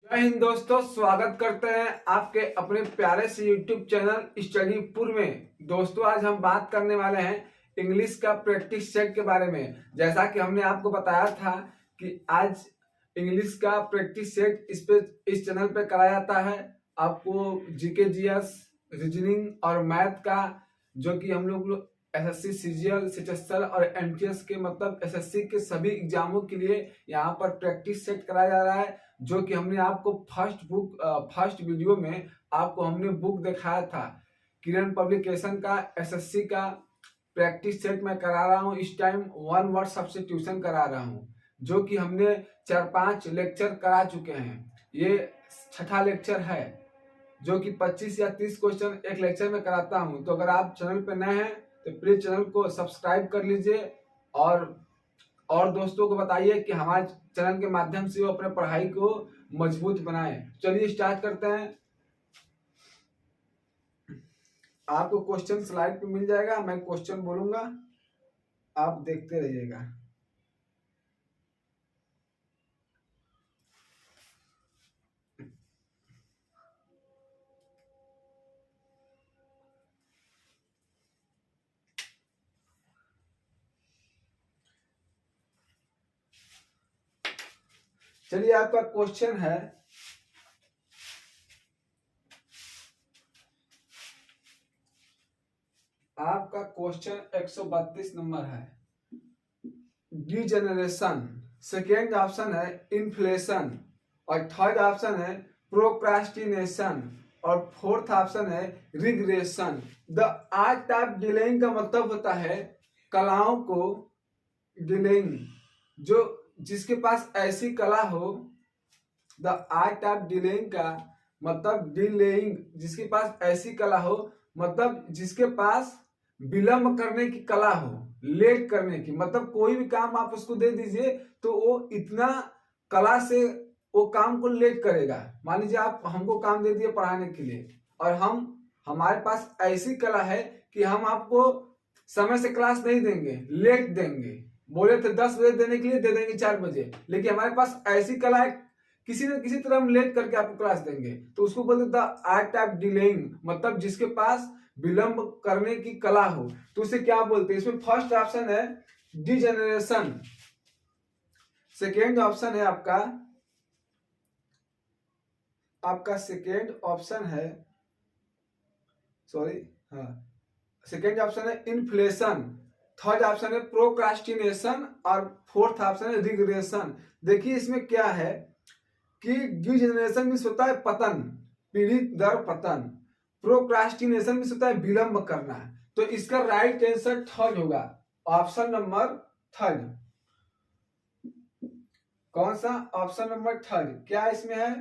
जय हिंद दोस्तों, स्वागत करते हैं आपके अपने प्यारे से YouTube चैनल स्टडीपुर में। दोस्तों, आज हम बात करने वाले हैं इंग्लिश का प्रैक्टिस सेट के बारे में। जैसा कि हमने आपको बताया था कि आज इंग्लिश का प्रैक्टिस सेट इस चैनल पे कराया जाता है। आपको जीके, जीएस, रीजनिंग और मैथ का, जो कि हम लोग एसएससी, सीजीएल, सीएचएसएल और एमटीएस के मतलब एसएससी के सभी एग्जामों के लिए यहाँ पर प्रैक्टिस सेट कराया जा रहा है। जो कि हमने आपको फर्स्ट वीडियो में आपको हमने बुक दिखाया था, किरण पब्लिकेशन का एसएससी का प्रैक्टिस सेट मैं करा रहा हूँ। इस टाइम 1 वर्ड सब्स्टिट्यूशन करा रहा हूँ, जो कि हमने 4-5 लेक्चर करा चुके हैं। ये छठा लेक्चर है, जो कि 25 या 30 क्वेश्चन एक लेक्चर में कराता हूँ। तो अगर आप चैनल पर नए हैं तो प्लीज चैनल को सब्सक्राइब कर लीजिए और दोस्तों को बताइए कि हमारे चैनल के माध्यम से वो अपने पढ़ाई को मजबूत बनाए। चलिए स्टार्ट करते हैं। आपको क्वेश्चन स्लाइड पे मिल जाएगा, मैं क्वेश्चन बोलूंगा, आप देखते रहिएगा। चलिए, आपका क्वेश्चन है, आपका क्वेश्चन 132 नंबर है। डिजेनरेशन, सेकेंड ऑप्शन है इन्फ्लेशन और थर्ड ऑप्शन है प्रोक्रास्टिनेशन और फोर्थ ऑप्शन है regression. The art of delaying का मतलब होता है कलाओं को डिलेइंग, जो जिसके पास ऐसी कला हो। द आर्ट ऑफ डिलेइंग का मतलब डिलेइंग, जिसके पास ऐसी कला हो, मतलब जिसके पास विलंब करने की कला हो, लेट करने की। मतलब कोई भी काम आप उसको दे दीजिए तो वो इतना कला से वो काम को लेट करेगा। मान लीजिए आप हमको काम दे दिए पढ़ाने के लिए और हमारे पास ऐसी कला है कि हम आपको समय से क्लास नहीं देंगे, लेट देंगे। बोले थे 10 बजे देने के लिए, दे देंगे 4 बजे, लेकिन हमारे पास ऐसी कला है किसी न किसी तरह हम लेट करके आपको क्लास देंगे, तो उसको बोलते द आर्ट ऑफ डिलेइंग, मतलब जिसके पास विलंब करने की कला हो। तो उसे क्या बोलते हैं? इसमें फर्स्ट ऑप्शन है डिजेनरेशन, सेकेंड ऑप्शन है आपका सेकेंड ऑप्शन है, सॉरी, हाँ, सेकेंड ऑप्शन है इन्फ्लेशन, थर्ड ऑप्शन है प्रोक्रास्टिनेशन और फोर्थ ऑप्शन है रिग्रेशन। देखिए इसमें क्या है कि डिजेनरेशन मीन्स होता है पतन, पीढ़ी दर पतन। प्रोक्रास्टिनेशन मीन्स होता है विलंब करना। तो इसका राइट आंसर थर्ड होगा, ऑप्शन नंबर थर्ड। कौन सा? Option number third. क्या इसमें है?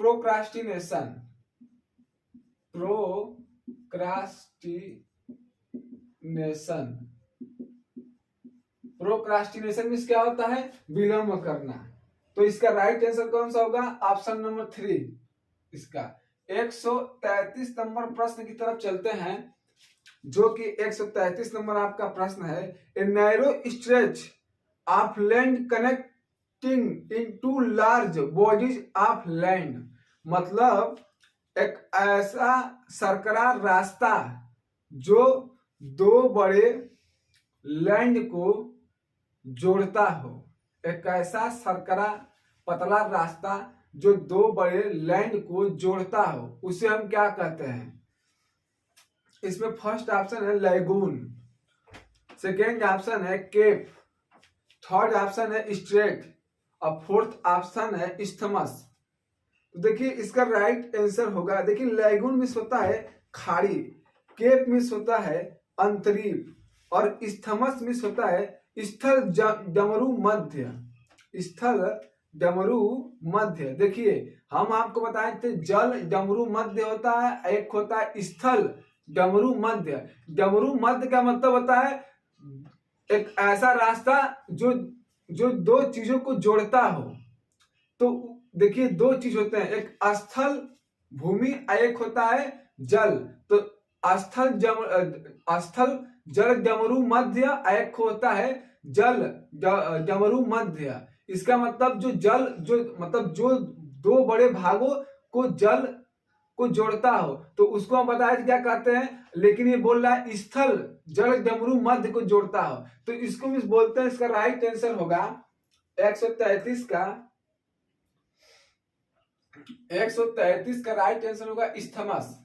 प्रोक्रास्टिनेशन। प्रोक्रास्टिनेशन मीन्स क्या होता है? विलंब करना। तो इसका राइट आंसर कौन सा होगा? Option number 3। इसका 133 नंबर प्रश्न की तरफ चलते हैं, जो कि 133 नंबर आपका प्रश्न है। A narrow stretch of land connecting in 2 large bodies of land, मतलब एक ऐसा सरकरा रास्ता जो 2 बड़े लैंड को जोड़ता हो। एक ऐसा सरकरा पतला रास्ता जो 2 बड़े लैंड को जोड़ता हो, उसे हम क्या कहते हैं? इसमें फर्स्ट ऑप्शन है लैगून, सेकेंड ऑप्शन है केप, थर्ड ऑप्शन है स्ट्रेट और फोर्थ ऑप्शन है इस्थमस। तो देखिए इसका राइट आंसर होगा, देखिए लैगून मीन्स होता है खाड़ी, केप मीन्स होता है अंतरीप और इस्थमस मीन्स होता है स्थल डमरू मध्य, स्थल डमरू मध्य। देखिए हम आपको बताए थे जल डमरू मध्य होता है, एक होता है स्थल डमरू मध्य। डमरू मध्य का मतलब होता है एक ऐसा रास्ता जो 2 चीजों को जोड़ता हो। तो देखिए 2 चीज होते हैं, एक स्थल भूमि, एक होता है जल। तो स्थल जल डमरू मध्य, एक होता है जल डमरू मध्य। इसका मतलब जो दो बड़े भागों को जल को जोड़ता हो तो उसको हम बताया क्या कहते हैं, लेकिन ये बोल रहा है स्थल जल डमरू मध्य को जोड़ता हो, तो इसको भी बोलते हैं। इसका राइट आंसर होगा 133 का 133 का राइट आंसर होगा स्थमस।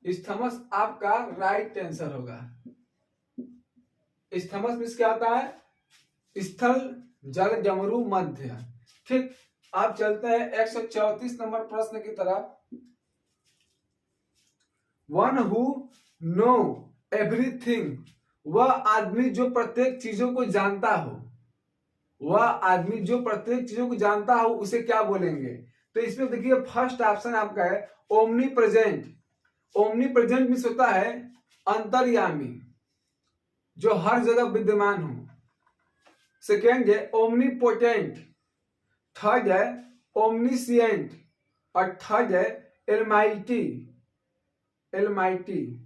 स्थमस आपका राइट आंसर होगा। स्थमस मीन्स क्या होता है, स्थल जल डमरू मध्य। ठीक, आप चलते हैं 134 नंबर प्रश्न की तरफ। वन हु नो एवरीथिंग, वह आदमी जो प्रत्येक चीजों को जानता हो, उसे क्या बोलेंगे? तो इसमें देखिए फर्स्ट ऑप्शन आपका है omni present. Omni present means होता है अंतर्यामी, जो हर जगह विद्यमान हो। सेकेंड है ओमनीपोटेंट, थर्ड है ओमनीसिएंट, और थर्ड है एलमाइटी।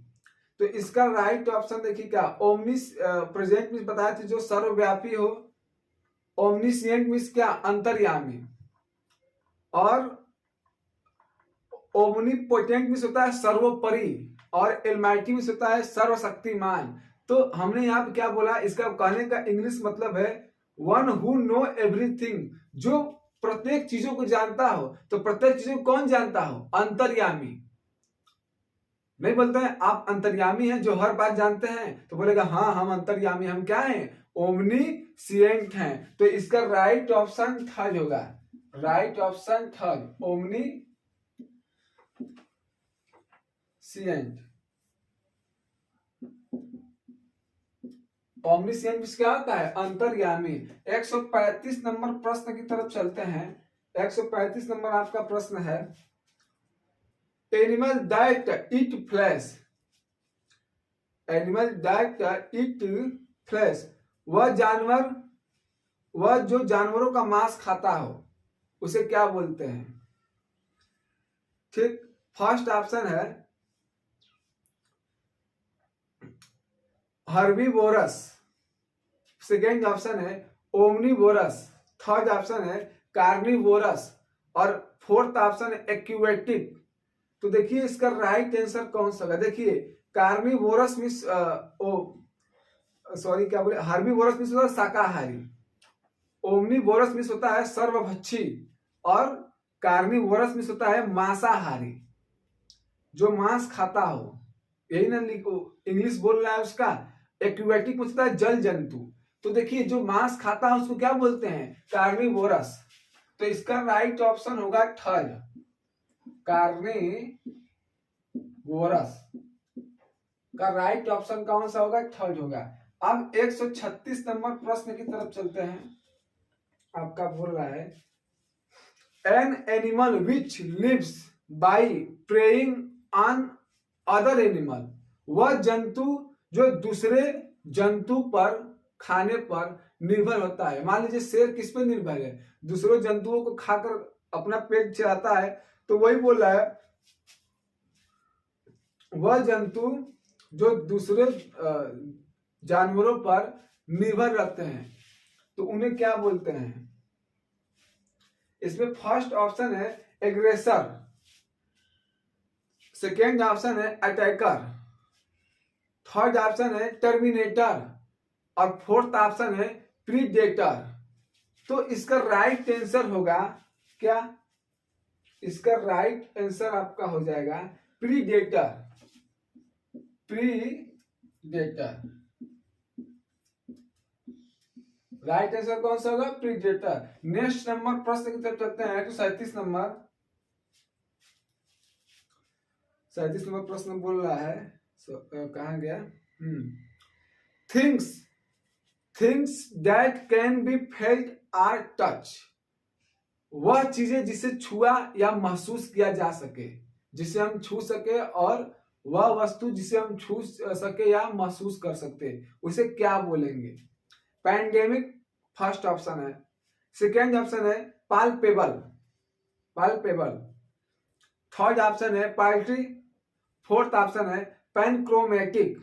तो इसका राइट ऑप्शन देखिए क्या, ओमनी प्रेजेंट मीन्स बताया था जो सर्वव्यापी हो, ओमनीसिएंट मीन्स क्या, अंतर्यामी, और ओमनीपोटेंट मीन्स होता है सर्वोपरि, और एलमाइटी मीन्स होता है सर्वशक्तिमान। तो हमने यहाँ पे क्या बोला, इसका कहने का इंग्लिश मतलब है वन हु नो एवरीथिंग, जो प्रत्येक चीजों को जानता हो। तो प्रत्येक चीजों को कौन जानता हो, अंतर्यामी। नहीं बोलते हैं आप अंतर्यामी हैं जो हर बात जानते हैं, तो बोलेगा हाँ हम अंतर्यामी, हम क्या हैं, ओमनीसिएंट हैं। तो इसका राइट ऑप्शन थर्ड होगा, right option third omniscient. Omniscient क्या होता है, अंतर्यामी। 135 नंबर प्रश्न की तरफ चलते हैं। 135 नंबर आपका प्रश्न है, एनिमल दैट ईट फ्लैश, वह जो जानवरों का मांस खाता हो उसे क्या बोलते हैं? ठीक, फर्स्ट ऑप्शन है हर्बीवोरस, सेकेंड ऑप्शन है ओमनीवोरस, थर्ड ऑप्शन है कार्निवोरस, और फोर्थ ऑप्शन है एक्वेटिक। तो देखिए इसका राइट आंसर कौन सा होगा। देखिए कार्निवोरस मीन्स हर्बीवोरस मीन्स होता है शाकाहारी, ओमनीवोरस मीन्स होता है सर्वभक्षी, और कार्निवोरस मीन्स होता है मांसाहारी, जो मांस खाता हो। यही ना इंग्लिश बोल रहा है उसका। एक्वेटिक मीन्स होता है जल जंतु। तो देखिए जो मांस खाता है उसको क्या बोलते हैं, कार्निवोरस। तो इसका राइट ऑप्शन होगा थर्ड, कार्निवोरस का राइट ऑप्शन कौन सा होगा, थर्ड होगा। अब 136 नंबर प्रश्न की तरफ चलते हैं। आपका बोल रहा है an animal which lives by preying on other animal, वह जंतु जो दूसरे जंतु पर खाने पर निर्भर होता है। मान लीजिए शेर किस पर निर्भर है, दूसरों जंतुओं को खाकर अपना पेट चलाता है। तो वही बोल रहा है वह जंतु जो दूसरे जानवरों पर निर्भर रहते हैं तो उन्हें क्या बोलते हैं? इसमें फर्स्ट ऑप्शन है एग्रेसर, सेकेंड ऑप्शन है अटैकर, थर्ड ऑप्शन है टर्मिनेटर, और फोर्थ ऑप्शन है प्रीडेटर। तो इसका राइट आंसर होगा क्या? इसका राइट आंसर आपका हो जाएगा प्रीडेटर। राइट आंसर कौन सा होगा? प्रीडेटर। नेक्स्ट नंबर प्रश्न की तरफ चलते हैं। तो 37 नंबर प्रश्न बोल रहा है, कहाँ गया, things that can be felt or touch, वह चीजें जिसे छुआ या महसूस किया जा सके, जिसे हम छू सके, और वह वस्तु जिसे हम छू सके या महसूस कर सकते, उसे क्या बोलेंगे? पैंडेमिक फर्स्ट ऑप्शन है, सेकेंड ऑप्शन है पाल्पेबल, थर्ड ऑप्शन है पाल्ट्री, फोर्थ ऑप्शन है पैनक्रोमेटिक।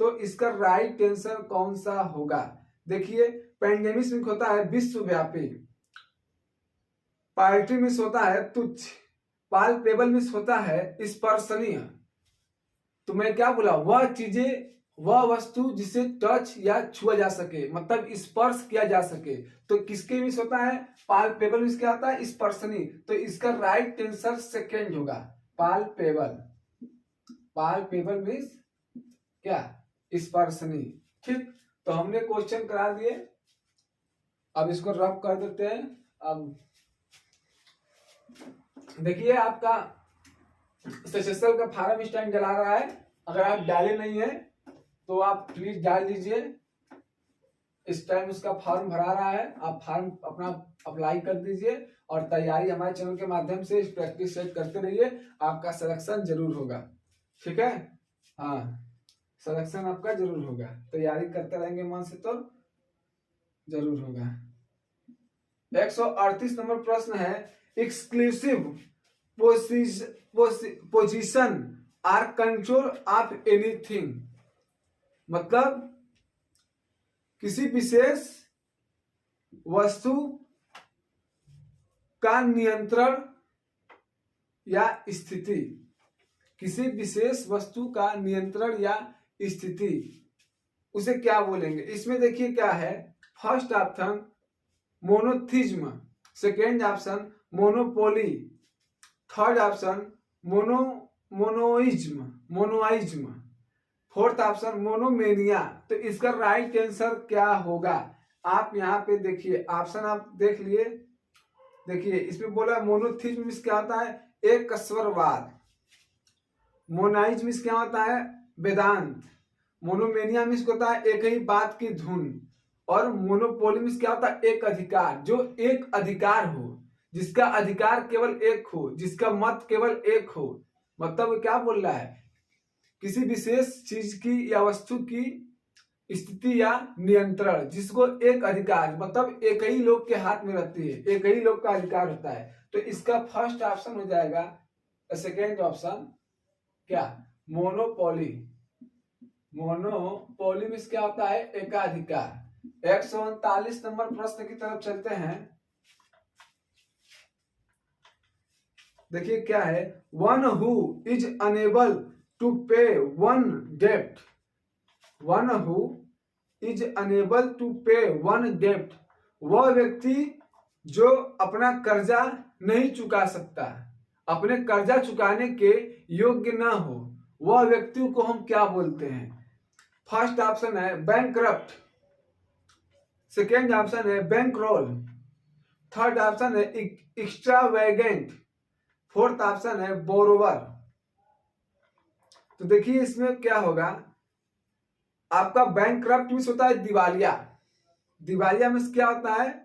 तो इसका राइट आंसर कौन सा होगा? देखिए, पैंडेमिक मीन्स होता है विश्वव्यापी, पार्टी मीन्स होता है तुच्छ, पाल्पेबल मीन्स होता है स्पर्शनीय। तो मैं क्या बोला, वह चीजें, वह वस्तु जिसे टच या छुआ जा सके, मतलब स्पर्श किया जा सके। तो किसके मीन्स होता है? पाल्पेबल मीन्स क्या होता है? स्पर्शनीय। तो इसका राइट आंसर सेकेंड होगा, पाल्पेबल। पाल्पेबल मीन्स क्या? स्पर्शनीय। ठीक, तो हमने क्वेश्चन करा दिए, अब इसको रब कर देते हैं। अब देखिए, आपका SSL का फॉर्म इस टाइम डला रहा है। अगर आप डाले नहीं है तो आप प्लीज डाल लीजिए। इस टाइम उसका फॉर्म भरा रहा है, आप फॉर्म अपना अप्लाई कर दीजिए और तैयारी हमारे चैनल के माध्यम से इस प्रैक्टिस सेट करते रहिए, आपका सिलेक्शन जरूर होगा। ठीक है, हाँ, सिलेक्शन आपका जरूर होगा। तैयारी करते रहेंगे मन से तो जरूर होगा। 138 नंबर प्रश्न है, exclusive position or control of anything. मतलब किसी विशेष वस्तु का नियंत्रण या स्थिति, किसी विशेष वस्तु का नियंत्रण या स्थिति, उसे क्या बोलेंगे? इसमें देखिए क्या है, first option monotheism, second option monopoly, third option monoism, fourth option monomania. तो इसका राइट आंसर क्या होगा? आप यहाँ पे देखिए, ऑप्शन आप देख लिए। देखिए, इसमें बोला मोनोथिज्म मीन्स क्या होता है? एक स्वरवाद। मोनाइज्म मीन्स क्या होता है? वेदांत। मोनोमेनिया मीन्स होता है एक ही बात की धुन। और मोनोपोली मीन्स क्या होता है? एक अधिकार, जो एक अधिकार हो, जिसका अधिकार केवल एक हो, जिसका मत केवल एक हो। मतलब क्या बोल रहा है? किसी विशेष चीज की या वस्तु की स्थिति या नियंत्रण, जिसको एक अधिकार, मतलब एक ही लोग के हाथ में रहती है, एक ही लोग का अधिकार होता है। तो इसका फर्स्ट ऑप्शन हो जाएगा, सेकेंड ऑप्शन क्या? मोनोपोली। मोनोपोली मीन्स क्या होता है? एकाधिकार। 139 नंबर प्रश्न की तरफ चलते हैं। देखिए क्या है, one who is unable to पे one dept, one who is unable to पे वन डेप्ट, वह व्यक्ति जो अपना कर्जा नहीं चुका सकता, अपने कर्जा चुकाने के योग्य ना हो, वह व्यक्ति को हम क्या बोलते हैं? फर्स्ट ऑप्शन है बैंकरप्ट, सेकेंड ऑप्शन है बैंकरोल, थर्ड ऑप्शन है एक्स्ट्रावेगेंट, फोर्थ ऑप्शन है बोरोवर। तो देखिए इसमें क्या होगा, आपका बैंकरप्ट मींस होता है दिवालिया। दिवालिया मींस क्या होता है?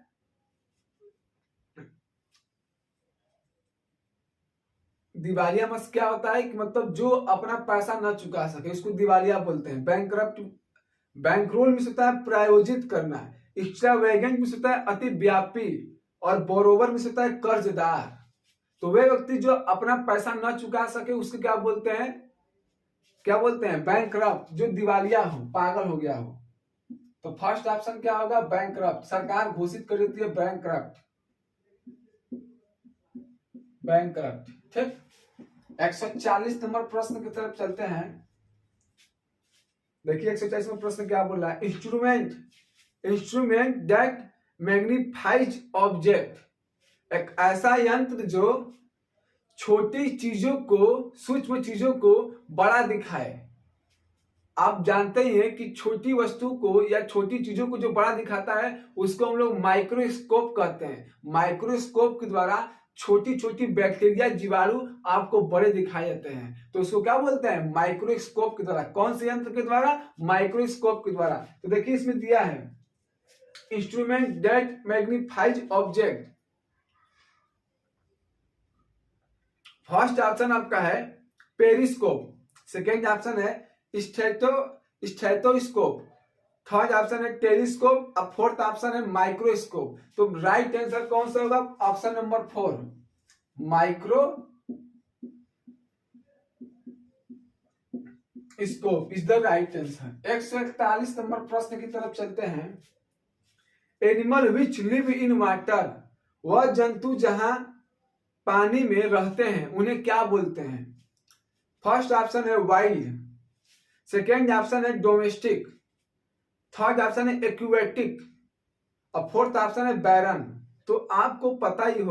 दिवालिया मींस क्या होता है कि मतलब जो अपना पैसा ना चुका सके उसको दिवालिया बोलते हैं। बैंकरप्ट, बैंकरोल मींस होता है प्रायोजित करना, एक्स्ट्रावेगेंट मींस होता है अति व्यापी, और बोरोवर मींस होता है कर्जदार। तो वे व्यक्ति जो अपना पैसा ना चुका सके उसको क्या बोलते हैं? क्या बोलते हैं? बैंकरप्ट, जो दिवालिया हो, पागल हो गया हो। तो फर्स्ट ऑप्शन क्या होगा? बैंकरप्ट। सरकार घोषित कर देती है बैंकरप्ट, बैंकरप्ट। ठीक, 140 नंबर प्रश्न की तरफ चलते हैं। देखिए 140 नंबर प्रश्न क्या बोल रहा है, इंस्ट्रूमेंट दैट मैग्निफाइज ऑब्जेक्ट, एक ऐसा यंत्र जो छोटी चीजों को, सूक्ष्म चीजों को बड़ा दिखाए। आप जानते ही हैं कि छोटी वस्तु को या छोटी चीजों को जो बड़ा दिखाता है उसको हम लोग माइक्रोस्कोप कहते हैं। माइक्रोस्कोप के द्वारा छोटी छोटी बैक्टीरिया, जीवाणु आपको बड़े दिखाई देते हैं, तो उसको क्या बोलते हैं? माइक्रोस्कोप के द्वारा। कौन से यंत्र के द्वारा? माइक्रोस्कोप के द्वारा। तो देखिए इसमें दिया है instrument that magnifies object. First option आपका है पेरिस्कोप, सेकेंड ऑप्शन है स्टेथोस्कोप, थर्ड ऑप्शन है टेलीस्कोप, और फोर्थ ऑप्शन है माइक्रोस्कोप। तो राइट आंसर कौन सा होगा? Option number 4, scope is the right answer. 141 number प्रश्न की तरफ चलते हैं। Animal which live in water, वह जंतु जहां पानी में रहते हैं उन्हें क्या बोलते हैं? फर्स्ट ऑप्शन है वाइल्ड, सेकेंड ऑप्शन है डोमेस्टिक, थर्ड ऑप्शन है एक्वेटिक और फोर्थ ऑप्शन है बैरन। तो आपको पता ही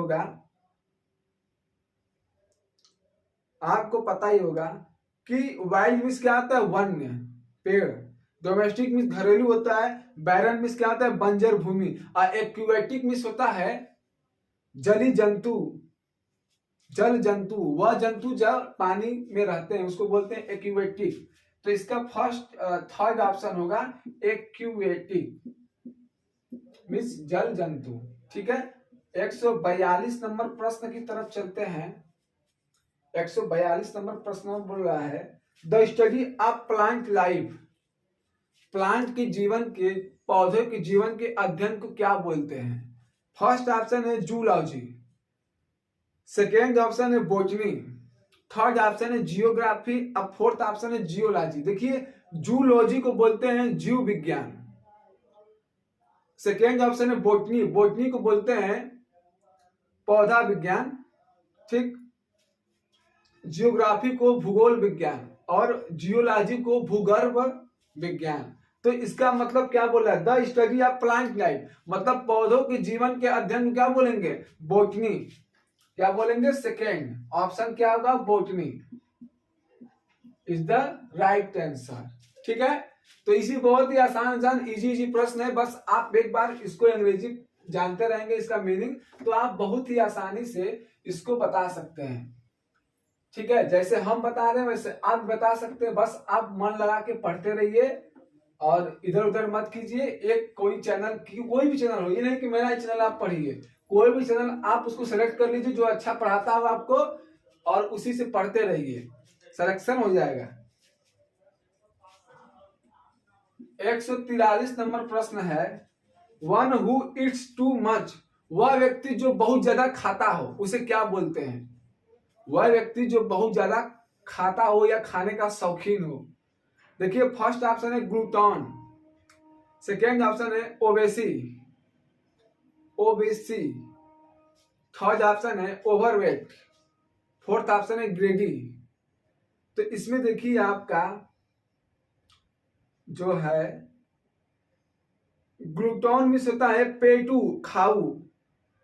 होगा कि वाइल्ड मीन्स क्या होता है? वन्य पेड़, डोमेस्टिक मीन्स घरेलू होता है, बैरन मीन्स क्या होता है? बंजर भूमि, और एक्वेटिक मीन्स होता है जली जंतु, जल जंतु, वह जंतु जब पानी में रहते हैं उसको बोलते हैं एक्वेटिक। तो इसका थर्ड ऑप्शन होगा एक्वेटिक मीन्स जल जंतु। ठीक है, 142 नंबर प्रश्न की तरफ चलते हैं। 142 नंबर प्रश्न बोल रहा है the study of plant life, plant के जीवन के, पौधे के जीवन के अध्ययन को क्या बोलते हैं? फर्स्ट ऑप्शन है जूलॉजी, सेकेंड ऑप्शन है बोटनी, थर्ड ऑप्शन है जियोग्राफी और फोर्थ ऑप्शन है जियोलॉजी। देखिए जूलॉजी को बोलते हैं जीव विज्ञान, सेकेंड ऑप्शन है बोटनी, बोटनी को बोलते हैं पौधा विज्ञान, ठीक, जियोग्राफी को भूगोल विज्ञान और जियोलॉजी को भूगर्भ विज्ञान। तो इसका मतलब क्या बोला है? The study of plant life, मतलब पौधों के जीवन के अध्ययन क्या बोलेंगे? बोटनी। क्या बोलेंगे? सेकेंड ऑप्शन क्या होगा? Botany is the right answer. ठीक है, तो इसी बहुत ही आसान इजी प्रश्न है, बस आप एक बार इसको अंग्रेजी जानते रहेंगे इसका मीनिंग, तो आप बहुत ही आसानी से इसको बता सकते हैं। ठीक है, जैसे हम बता रहे हैं वैसे आप बता सकते हैं, बस आप मन लगा के पढ़ते रहिए और इधर उधर मत कीजिए। एक कोई चैनल, कोई भी चैनल हो, ये नहीं कि मेरा चैनल आप पढ़िए, कोई भी चैनल आप उसको सेलेक्ट कर लीजिए जो अच्छा पढ़ाता हो आपको, और उसी से पढ़ते रहिए, सिलेक्शन हो जाएगा। 143 नंबर प्रश्न है one who it's too much, वह व्यक्ति जो बहुत ज्यादा खाता हो उसे क्या बोलते हैं? वह व्यक्ति जो बहुत ज्यादा खाता हो या खाने का शौकीन हो। देखिए फर्स्ट ऑप्शन है ग्लूटन, सेकेंड ऑप्शन है ओबेसी, थर्ड ऑप्शन है ओवरवेट, फोर्थ ऑप्शन है ग्रेडी। तो इसमें देखिए आपका जो है ग्लूटन मिस होता है पेटू खाऊ,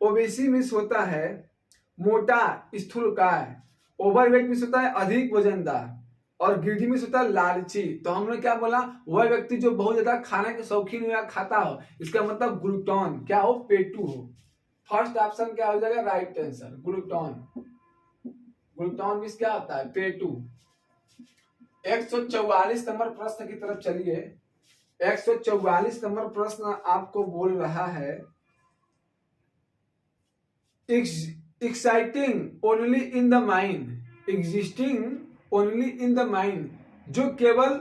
ओबेसी मिस होता है मोटा स्थूलकाय, ओवरवेट मिस होता है अधिक वजनदार, और ग्रीडी मिस होता है लालची। तो हमने क्या बोला? वह व्यक्ति जो बहुत ज्यादा खाने के शौकीन हो या खाता हो, इसका मतलब ग्लूटन क्या हो? पेटू हो। फर्स्ट ऑप्शन क्या हो जाएगा? Right answer gluten. Gluten miss क्या होता है? पेटू। 144 नंबर प्रश्न की तरफ चलिए। 144 नंबर प्रश्न आपको बोल रहा है exciting only in the mind, existing only in the mind, जो केवल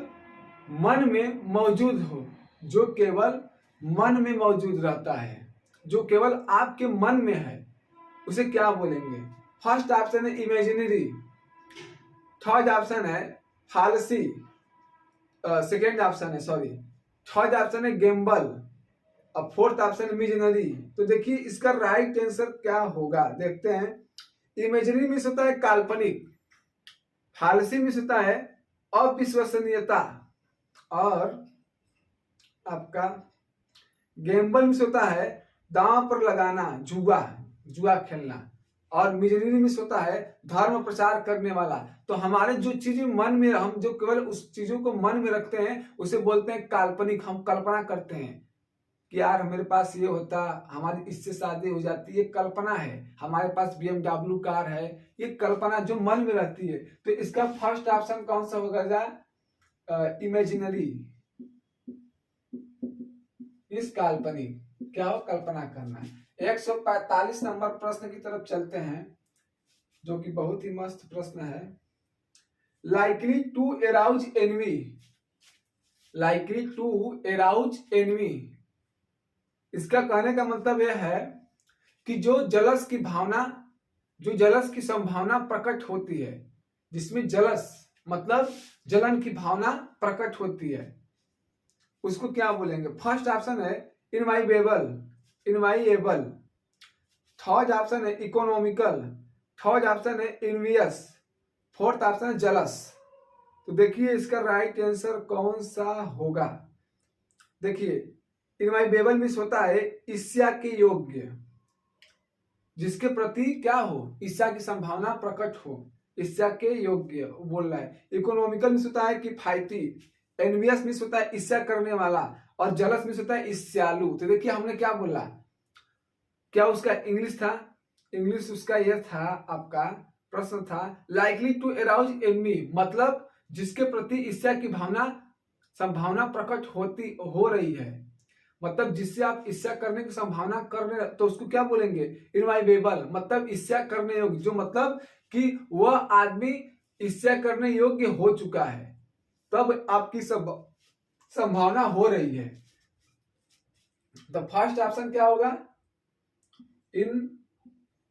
मन में मौजूद हो, जो केवल मन में मौजूद रहता है, जो केवल आपके मन में है, उसे क्या बोलेंगे? फर्स्ट ऑप्शन है इमेजिनरी, थर्ड ऑप्शन है फालसी, सेकेंड ऑप्शन है थर्ड ऑप्शन है गेम्बल और फोर्थ ऑप्शन है मिजनरी। तो देखिए इसका राइट आंसर क्या होगा, देखते हैं। इमेजिनरी मीन्स होता है काल्पनिक, फालसी मीन्स होता है अविश्वसनीयता, और आपका गेम्बल मीन्स होता है दांव पर लगाना, जुआ खेलना, और मिजनरी मीन्स होता है धर्म प्रचार करने वाला। तो हमारे जो चीजें मन में, हम जो केवल उस चीजों को मन में रखते हैं उसे बोलते हैं काल्पनिक। हम कल्पना करते हैं कि यार मेरे पास ये होता, हमारी इससे शादी हो जाती, ये कल्पना है। हमारे पास BMW कार है, ये कल्पना जो मन में रहती है। तो इसका फर्स्ट ऑप्शन कौन सा होगा? इमेजिनरी इस काल्पनिक, क्या हो? कल्पना करना। 145 नंबर प्रश्न की तरफ चलते हैं जो कि बहुत ही मस्त प्रश्न है। Likely to arouse envy, likely to arouse envy, इसका कहने का मतलब यह है कि जो जलस की भावना, जो जलस की संभावना प्रकट होती है, जिसमें जलस मतलब जलन की भावना प्रकट होती है, उसको क्या बोलेंगे? फर्स्ट ऑप्शन है इनवाइबेबल, इनवाइएबल। थर्ड ऑप्शन है इकोनॉमिकल। थर्ड ऑप्शन है इनवियस। फोर्थ ऑप्शन है जलस। तो देखिए इसका राइट आंसर कौन सा होगा? देखिए इनवाइबेबल मीन्स होता है ईर्ष्या के योग्य, जिसके प्रति क्या हो, ईर्ष्या की संभावना प्रकट हो, ईर्ष्या के योग्य बोल रहा है। इकोनॉमिकल मीन्स होता है किफायती, एनवियस मीन्स होता है ईर्ष्या करने वाला, और जलस मीन्स होता है ईर्ष्यालु। तो देखिए हमने क्या बोला, क्या उसका इंग्लिश था? इंग्लिश उसका यह था, आपका प्रश्न था लाइकली टू अराउज एनवी, मतलब जिसके प्रति ईर्ष्या की भावना संभावना प्रकट हो रही है, मतलब जिससे आप ईर्ष्या करने की संभावना कर रहे, तो उसको क्या बोलेंगे? इनवाइबेबल, मतलब ईर्ष्या करने योग्य, जो मतलब कि वह आदमी ईर्ष्या करने योग्य हो चुका है, तब आपकी संभावना हो रही है। तो फर्स्ट ऑप्शन क्या होगा?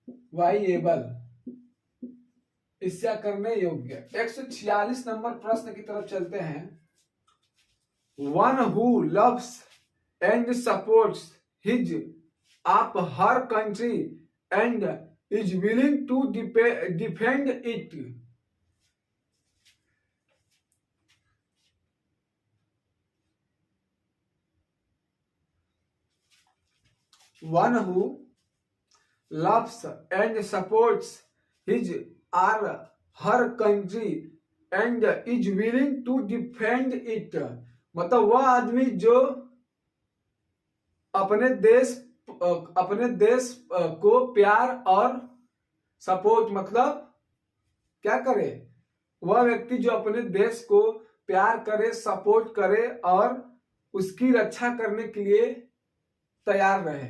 इनवाइएबल, ईर्ष्या करने योग्य। 146 नंबर प्रश्न की तरफ चलते हैं। One who loves and supports his of her country and is willing to defend it. One who loves and supports his or her country and is willing to defend it, मतलब वह आदमी जो अपने देश को प्यार और सपोर्ट, मतलब क्या करे, वह व्यक्ति जो अपने देश को प्यार करे, सपोर्ट करे और उसकी रक्षा करने के लिए तैयार रहे,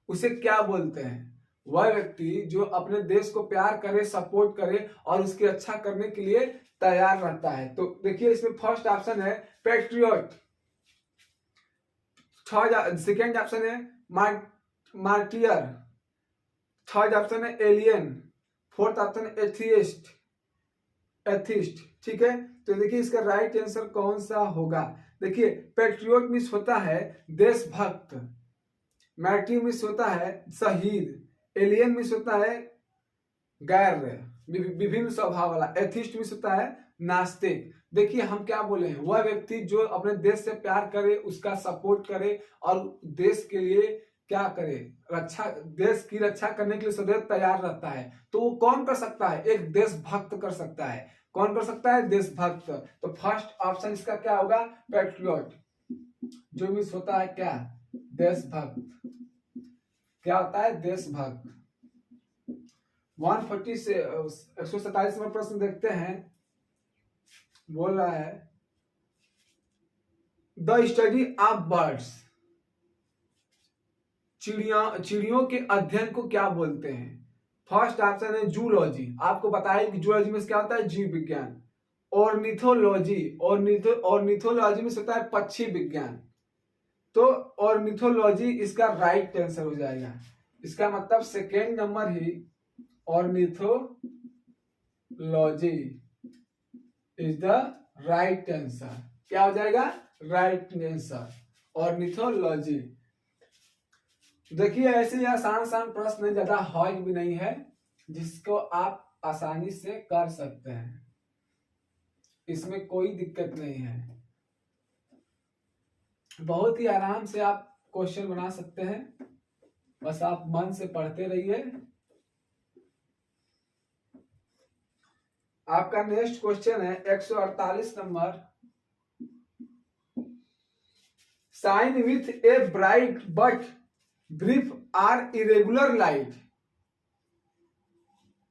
उसे क्या बोलते हैं? वह व्यक्ति जो अपने देश को प्यार करे, सपोर्ट करे और उसकी रक्षा करने के लिए तैयार रहता है। तो देखिए इसमें फर्स्ट ऑप्शन है पैट्रियट, सेकेंड ऑप्शन है मार्टियर, थर्ड ऑप्शन है एलियन, फोर्थ ऑप्शन है एथिस्ट। ठीक है, तो देखिए इसका राइट आंसर कौन सा होगा? देखिए पैट्रियट मीन्स होता है देशभक्त, मार्टियर मीन्स होता है शहीद, एलियन मीन्स होता है गैर विभिन्न स्वभाव वाला, एथिस्ट मीन्स होता है नास्तिक। देखिए हम क्या बोले हैं, वह व्यक्ति जो अपने देश से प्यार करे, उसका सपोर्ट करे और देश के लिए क्या करे, देश की रक्षा करने के लिए सदैव तैयार रहता है। तो वो कौन कर सकता है? एक देशभक्त कर सकता है। कौन कर सकता है? देशभक्त। तो फर्स्ट ऑप्शन इसका क्या होगा? पैट्रियट, जो मीन्स होता है क्या? देशभक्त। क्या होता है? देशभक्त। 140 से 147 में प्रश्न देखते हैं, बोल रहा है द स्टडी ऑफ बर्ड्स, चिड़ियों के अध्ययन को क्या बोलते हैं? फर्स्ट ऑप्शन है जूलॉजी, आपको बताया कि जूलॉजी में क्या होता है? जीव विज्ञान। ऑर्निथोलॉजी, ऑर्निथोलॉजी में होता है पक्षी विज्ञान। तो ऑर्निथोलॉजी इसका राइट आंसर हो जाएगा। इसका मतलब second number he ornithology is the right answer. क्या हो जाएगा? Right answer ornithology. देखिए ऐसे आसान प्रश्न ज्यादा हार्ड भी नहीं है, जिसको आप आसानी से कर सकते हैं, इसमें कोई दिक्कत नहीं है। बहुत ही आराम से आप क्वेश्चन बना सकते हैं, बस आप मन से पढ़ते रहिए। आपका नेक्स्ट क्वेश्चन है 148 नंबर। Shine with a bright but brief or irregular light,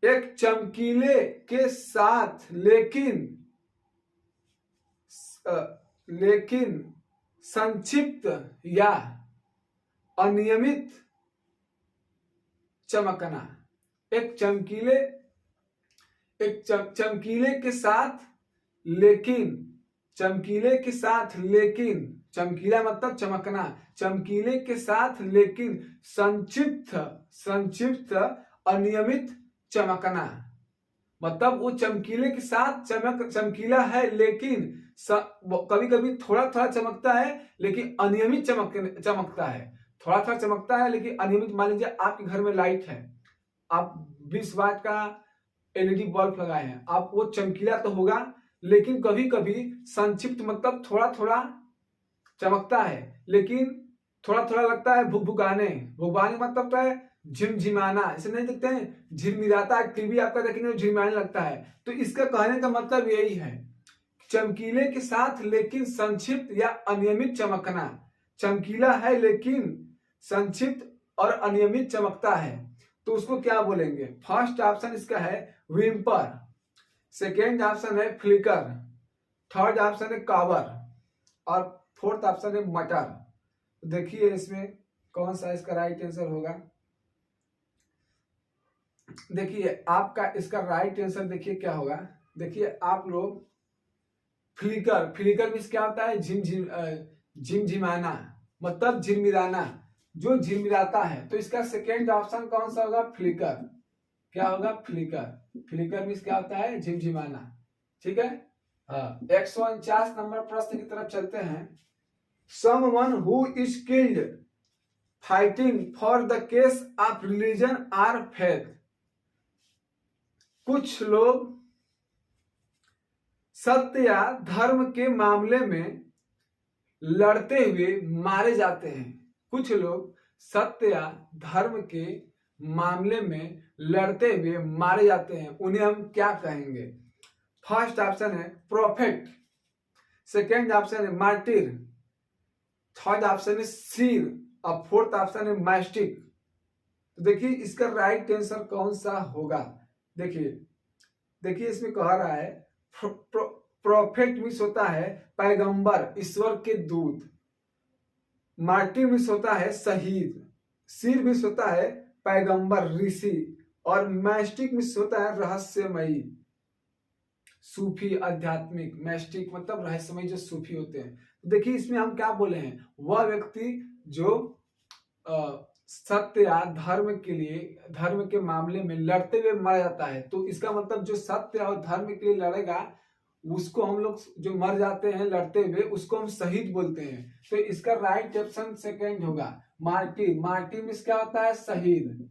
एक चमकीले के साथ लेकिन संक्षिप्त या अनियमित चमकना। एक चमकीले के साथ लेकिन चमकीला मतलब चमकना, चमकीले के साथ लेकिन संक्षिप्त अनियमित चमकना। मतलब वो चमकीले के साथ चमकीला है, लेकिन कभी कभी थोड़ा थोड़ा चमकता है लेकिन अनियमित चमकता है। थोड़ा थोड़ा चमकता है लेकिन अनियमित। मान लीजिए आपके घर में लाइट है, आप 20 वाट का एलईडी बल्ब लगाए हैं, आप वो चमकीला तो होगा लेकिन कभी कभी संक्षिप्त, मतलब थोड़ा थोड़ा चमकता है लेकिन थोड़ा थोड़ा लगता है भुकभुकाने। भुकभुकाने मतलब तो है झिमझिमाना, इसे नहीं देखते हैं झिलमिलाता है, टीवी आपका देखेंगे झिलमिलाने लगता है। तो इसका कहने का मतलब यही है, चमकीले के साथ लेकिन संक्षिप्त या अनियमित चमकना। चमकीला है लेकिन संक्षिप्त और अनियमित चमकता है, तो उसको क्या बोलेंगे? फर्स्ट ऑप्शन इसका है विम्पर, सेकेंड ऑप्शन है फ्लिकर, थर्ड ऑप्शन है कावर और फोर्थ ऑप्शन है मटर। तो देखिए इसमें कौन सा इसका राइट आंसर होगा। देखिए आपका इसका राइट आंसर देखिए क्या होगा। देखिए आप लोग फ्लिकर, फ्लिकर मीन्स क्या होता है? झिमझिमाना, मतलब झिलमिलाना, जो झिलमिलाता है। तो इसका सेकेंड ऑप्शन कौन सा होगा? फ्लिकर। क्या होगा? फ्लिकर। फ्लिकर मीन्स क्या होता है? झिमझिमाना। ठीक है। हाँ, 149 नंबर प्रश्न की तरफ चलते हैं। Someone who is killed fighting for the case of religion or faith। कुछ लोग सत्य या धर्म के मामले में लड़ते हुए मारे जाते हैं। कुछ लोग सत्य या धर्म के मामले में लड़ते हुए मारे जाते हैं, उन्हें हम क्या कहेंगे? फर्स्ट ऑप्शन है प्रोफेट, सेकेंड ऑप्शन है मार्टिर, थर्ड ऑप्शन है सीर और फोर्थ ऑप्शन है मैस्टिक। तो देखिए इसका राइट आंसर कौन सा होगा। देखिए इसमें कह रहा है प्रोफेट मीन्स होता है पैगंबर, ईश्वर के दूत। मार्टिर मीन्स होता है शहीद। सीर मीन्स होता है पैगंबर, ऋषि। और मैस्टिक मीन्स होता है रहस्यमयी, सूफी, आध्यात्मिक। मैस्टिक मतलब रहस्यमयी, जो सूफी होते हैं। देखिए इसमें हम क्या बोले हैं? वह व्यक्ति जो सत्य या धर्म के लिए, धर्म के मामले में लड़ते हुए मारा जाता है। तो इसका मतलब जो सत्य और धर्म के लिए लड़ेगा, उसको हम लोग जो मर जाते हैं लड़ते हुए, उसको हम शहीद बोलते हैं। तो इसका राइट ऑप्शन सेकेंड होगा मार्टिर। मार्टिर मीन्स क्या होता है? शहीद।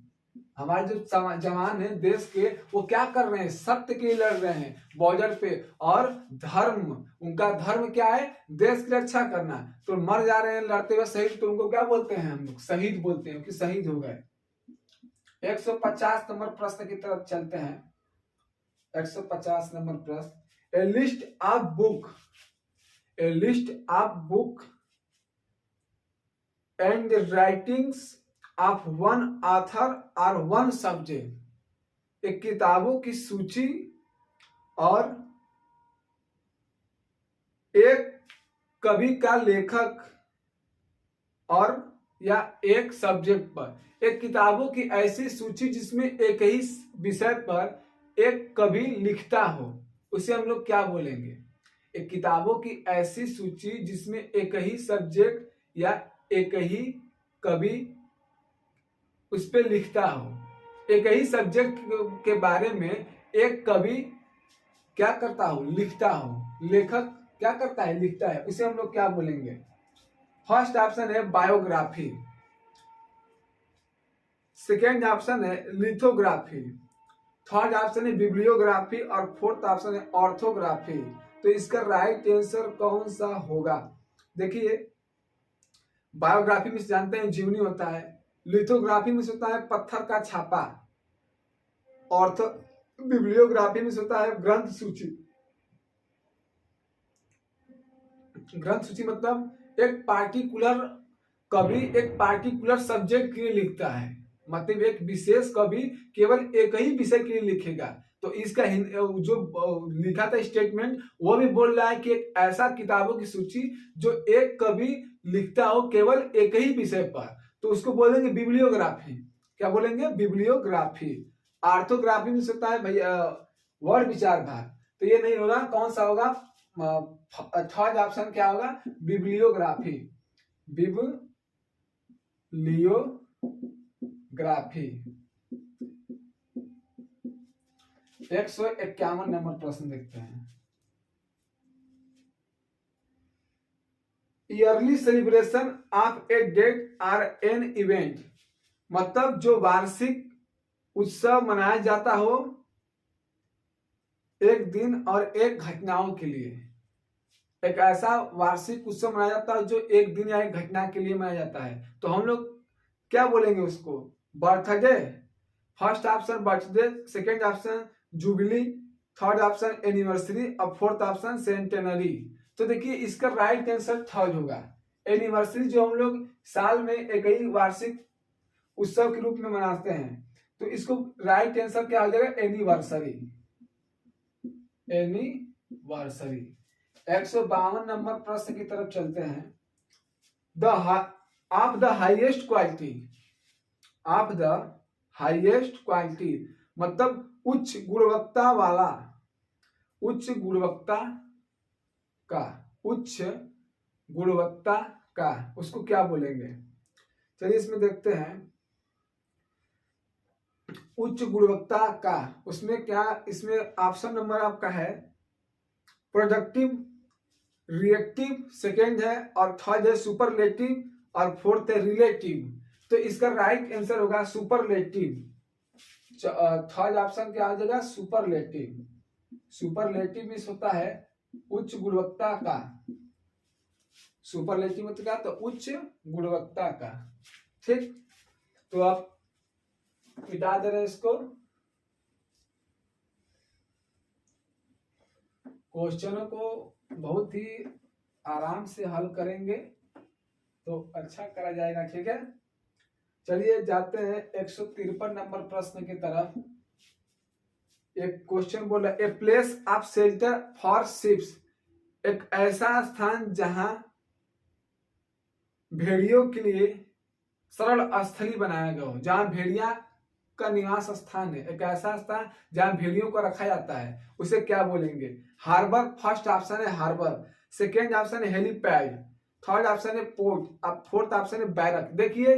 हमारे जो जवान है देश के, वो क्या कर रहे हैं? सत्य के लिए लड़ रहे हैं बॉर्डर पे। और धर्म, उनका धर्म क्या है? देश की रक्षा करना। तो मर जा रहे हैं लड़ते हुए शहीद, तो उनको क्या बोलते हैं? हम लोग शहीद बोलते हैं कि शहीद हो गए। 150 नंबर प्रश्न की तरफ चलते हैं। 150 नंबर प्रश्न, a list of book, a list of book and writings of one author और वन सब्जेक्ट। एक किताबों की सूची और एक कवि का लेखक और या एक सब्जेक्ट पर। एक किताबों की ऐसी सूची जिसमें एक ही विषय पर एक कवि लिखता हो, उसे हम लोग क्या बोलेंगे? एक किताबों की ऐसी सूची जिसमें एक ही सब्जेक्ट या एक ही कवि उस पे लिखता हो। एक ही सब्जेक्ट के बारे में एक कवि क्या करता हो? लिखता हो। लेखक क्या करता है? लिखता है। उसे हम लोग क्या बोलेंगे? फर्स्ट ऑप्शन है बायोग्राफी, सेकेंड ऑप्शन है लिथोग्राफी, थर्ड ऑप्शन है बिब्लियोग्राफी और फोर्थ ऑप्शन है ऑर्थोग्राफी। तो इसका राइट आंसर कौन सा होगा? देखिए बायोग्राफी में जानते हैं जीवनी होता है, लिथोग्राफी में होता है पत्थर का छापा, ऑर्थो बिब्लियोग्राफी में होता है ग्रंथ सूची। ग्रंथ सूची मतलब एक पार्टिकुलर कवि एक पार्टिकुलर सब्जेक्ट के लिए लिखता है, मतलब एक विशेष कवि केवल एक ही विषय के लिए लिखेगा। तो इसका जो लिखा था स्टेटमेंट, वो भी बोल रहा है कि एक ऐसा किताबों की सूची जो एक कवि लिखता हो केवल एक ही विषय पर, तो उसको बोलेंगे बिब्लियोग्राफी। क्या बोलेंगे? बिब्लियोग्राफी। आर्थोग्राफी में होता है भैया वर्ड विचार भाग। तो ये नहीं होगा, कौन सा होगा? थर्ड ऑप्शन क्या होगा? बिब्लियोग्राफी। बिब्लियोग्राफी। 151 नंबर प्रश्न देखते हैं। Yearly celebration of a date or an event, मतलब जो वार्षिक उत्सव मनाया जाता हो एक दिन और एक घटनाओं के लिए। एक ऐसा वार्षिक उत्सव मनाया जाता है जो एक दिन या एक घटना के लिए मनाया जाता है, तो हम लोग क्या बोलेंगे उसको? Birthday. First option birthday, second option jubilee, third option anniversary और फोर्थ ऑप्शन सेंटेनरी। तो देखिए इसका राइट आंसर थर्ड होगा, एनिवर्सरी, जो हम लोग साल में एक ही वार्षिक उत्सव के रूप में मनाते हैं। तो इसको राइट आंसर क्या हो जाएगा? एनिवर्सरी। एनिवर्सरी। 152 नंबर प्रश्न की तरफ चलते हैं। Of the highest quality, of the highest quality मतलब उच्च गुणवत्ता वाला, उच्च गुणवत्ता का, उच्च गुणवत्ता का, उसको क्या बोलेंगे? चलिए इसमें देखते हैं। उच्च गुणवत्ता का, उसमें क्या, इसमें ऑप्शन नंबर आपका है प्रोडक्टिव, रिएक्टिव सेकेंड है, और थर्ड है सुपरलेटिव और फोर्थ है रिलेटिव। तो इसका राइट आंसर होगा सुपरलेटिव। थर्ड ऑप्शन क्या आ जाएगा? सुपरलेटिव। सुपरलेटिव मीन्स होता है उच्च गुणवत्ता का। सुपरलेटिव मतलब क्या? तो उच्च गुणवत्ता का। ठीक, तो आप मिटा दे रहे हैं इसको। क्वेश्चनों को बहुत ही आराम से हल करेंगे तो अच्छा करा जाएगा। ठीक है, चलिए जाते हैं 153 नंबर प्रश्न की तरफ। एक क्वेश्चन बोल रहा है, a place of shelter for ships, एक ऐसा स्थान जहां भेड़ियों के लिए सरल स्थली बनाया गया हो, जहां भेड़िया का निवास स्थान है, एक ऐसा स्थान जहां भेड़ियों को रखा जाता है, उसे क्या बोलेंगे? हार्बर। फर्स्ट ऑप्शन है हार्बर, सेकेंड ऑप्शन है हेलीपैड, थर्ड ऑप्शन है पोर्ट, अब फोर्थ ऑप्शन है बैरक। देखिए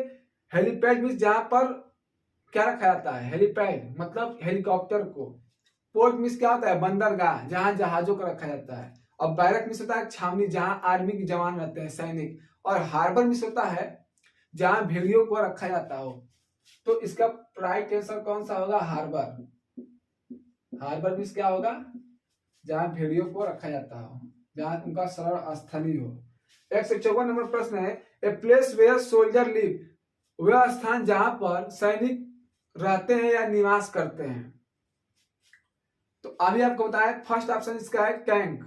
हेलीपैड मीन्स जहां पर क्या रखा जाता है? हेलीपैड मतलब हेलीकॉप्टर को। पोर्ट मीन्स क्या होता है? बंदरगाह, जहां जहाजों को रखा जाता है। और बैरक मीन्स होता है छावनी, जहां आर्मी के जवान रहते हैं, सैनिक। और हार्बर मीन्स होता है जहां भेड़ियों को रखा जाता हो। तो इसका राइट आंसर कौन सा होगा? हार्बर। हार्बर मीन्स क्या होगा? जहां भेड़ियों को रखा जाता हो, जहां उनका सरल स्थली हो। 154 नंबर प्रश्न है, a place where soldier live, वह स्थान जहां पर सैनिक रहते हैं या निवास करते हैं। तो अभी आपको बताया, फर्स्ट ऑप्शन इसका है टैंक,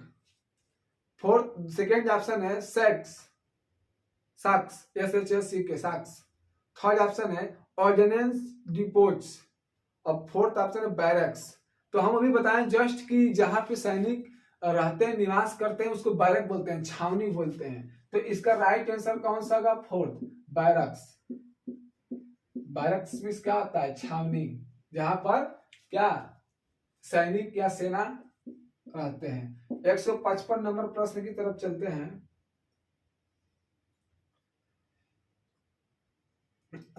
फोर्थ सेकेंड ऑप्शन है सैक्स, साक्स, SHS के साक्स, थर्ड ऑप्शन है ऑर्डिनेंस डिपोट्स, और फोर्थ ऑप्शन है बैरक्स। तो हम अभी बताएं जस्ट कि जहां पे सैनिक रहते हैं, निवास करते हैं, उसको बैरक बोलते हैं, छावनी बोलते हैं। तो इसका राइट आंसर कौन सा होगा? Fourth, barracks. बैरक्स मीन्स क्या होता है? छावनी, जहां पर क्या सैनिक या सेना रहते हैं। 155 नंबर प्रश्न की तरफ चलते हैं।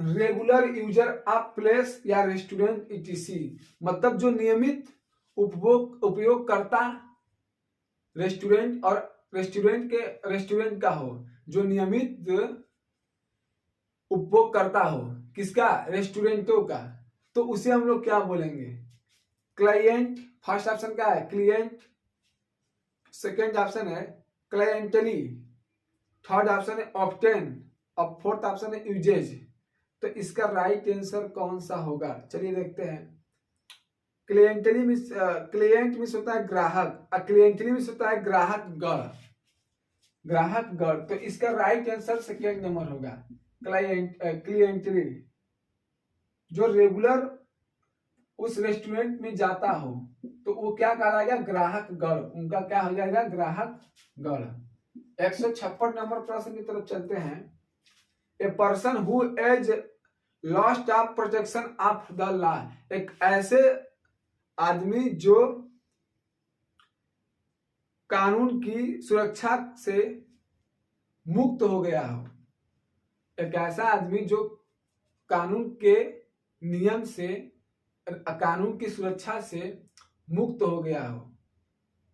रेगुलर यूजर ऑफ प्लेस या रेस्टोरेंट ETC, मतलब जो नियमित उपयोगकर्ता रेस्टोरेंट और रेस्टोरेंट का हो, जो नियमित उपभोगकर्ता हो, किसका? रेस्टोरेंटों का। तो उसे हम लोग क्या बोलेंगे? क्लाइंट। फर्स्ट ऑप्शन क्या है? क्लाइंट, सेकेंड ऑप्शन है क्लाइंटली, थर्ड ऑप्शन है ऑब्टेन, और फोर्थ ऑप्शन है यूजेज। तो इसका राइट आंसर कौन सा होगा? चलिए देखते हैं। क्लिएंटली मीन्स, क्लिएंट मीन्स होता है ग्राहक, और क्लिएंटली मीन्स होता है ग्राहक गण, ग्राहक गण। तो इसका राइट आंसर सेकेंड नंबर होगा, क्लिएंटली। जो रेगुलर उस रेस्टोरेंट में जाता हो तो वो क्या कहलाएगा? ग्राहक गण। उनका क्या हो जाएगा? ग्राहक गण। 156 नंबर प्रश्न की तरफ चलते हैं। A person who has lost of protection of the law, एक ऐसे आदमी जो कानून की सुरक्षा से मुक्त हो गया हो, एक ऐसा आदमी जो कानून के नियम से, कानून की सुरक्षा से मुक्त हो गया हो,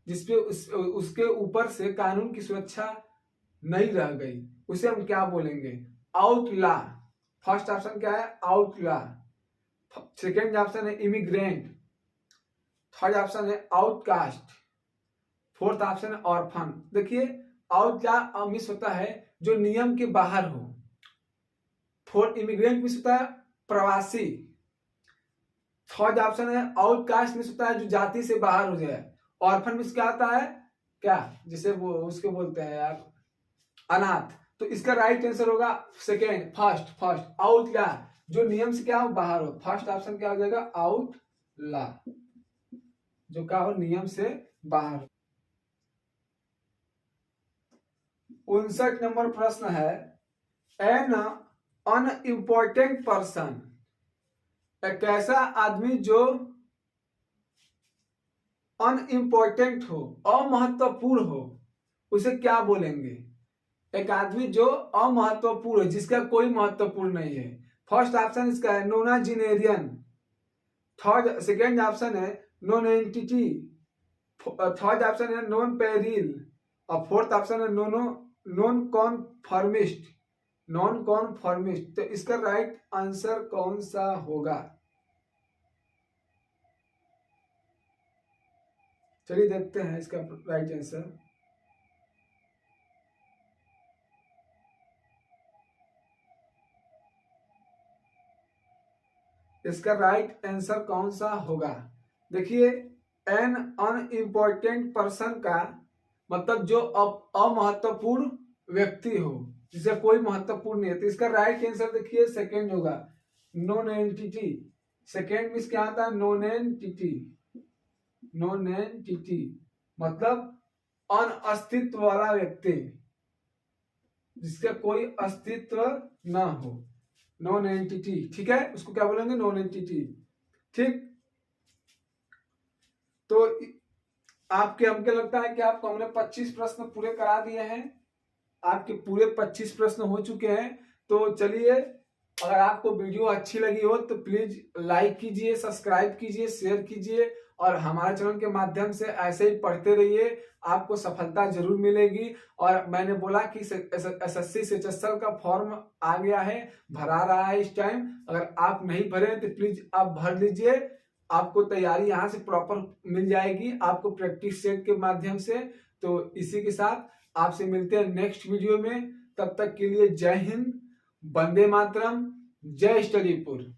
जिसपे उसके ऊपर से कानून की सुरक्षा नहीं रह गई, उसे हम क्या बोलेंगे? आउटला। फर्स्ट ऑप्शन क्या है? आउटला। सेकेंड ऑप्शन है इमिग्रेंट। थर्ड ऑप्शन है आउटकास्ट। फोर्थ ऑप्शन है ऑर्फन। देखिए, आउटला मिस होता है जो नियम के बाहर हो। फोर्थ इमिग्रेंट मिस होता है प्रवासी। थर्ड ऑप्शन है आउटकास्ट मिस होता है जो जाति से बाहर हो जाए। ऑर्फन मिस क्या होता है? क्या जिसे वो उसके बोलते हैं यार, अनाथ। तो इसका राइट आंसर होगा सेकेंड, फर्स्ट आउटला, जो नियम से क्या हो? बाहर हो। फर्स्ट ऑप्शन क्या हो जाएगा? आउटला, जो क्या हो? नियम से बाहर। 59 नंबर प्रश्न है, एन अनइम्पोर्टेंट पर्सन, एक ऐसा आदमी जो अनइम्पोर्टेंट हो, अमहत्वपूर्ण हो, उसे क्या बोलेंगे? एक आदमी जो अमहत्वपूर्ण है, जिसका कोई महत्वपूर्ण नहीं है। फर्स्ट ऑप्शन इसका है नोनाजिनेरियन। सेकेंड ऑप्शन है नॉन एंटिटी। थर्ड ऑप्शन है नॉन पेरिल। और फोर्थ ऑप्शन है नॉन कॉन्फॉर्मिस्ट। नॉन कॉन्फॉर्मिस्ट। तो इसका राइट आंसर कौन सा होगा? चलिए देखते हैं इसका राइट आंसर। इसका राइट आंसर कौन सा होगा? देखिए, एन अनइम्पोर्टेंट पर्सन का मतलब जो अमहत्वपूर्ण व्यक्ति हो, जिसे कोई महत्वपूर्ण नहीं है। तो इसका राइट आंसर देखिए सेकेंड होगा, नॉन एंटिटी। सेकेंड मीन्स क्या आता है? Non entity. नॉन एंटिटी मतलब अनअस्तित्व वाला व्यक्ति, जिसका कोई अस्तित्व ना हो, नॉन एंटिटी। ठीक है, उसको क्या बोलेंगे? Non entity. ठीक, तो आपके हमको लगता है कि आपको हमने 25 प्रश्न पूरे करा दिए हैं। आपके पूरे 25 प्रश्न हो चुके हैं। तो चलिए, अगर आपको वीडियो अच्छी लगी हो तो प्लीज लाइक कीजिए, सब्सक्राइब कीजिए, शेयर कीजिए, और हमारे चैनल के माध्यम से ऐसे ही पढ़ते रहिए, आपको सफलता जरूर मिलेगी। और मैंने बोला कि एसएससी CHSL का फॉर्म आ गया है, भरा रहा है इस टाइम। अगर आप नहीं भरे तो प्लीज आप भर लीजिए, आपको तैयारी यहाँ से प्रॉपर मिल जाएगी, आपको प्रैक्टिस सेट के माध्यम से। तो इसी के साथ आपसे मिलते हैं नेक्स्ट वीडियो में। तब तक के लिए जय हिंद, वंदे मातरम, जय स्टडीपुर।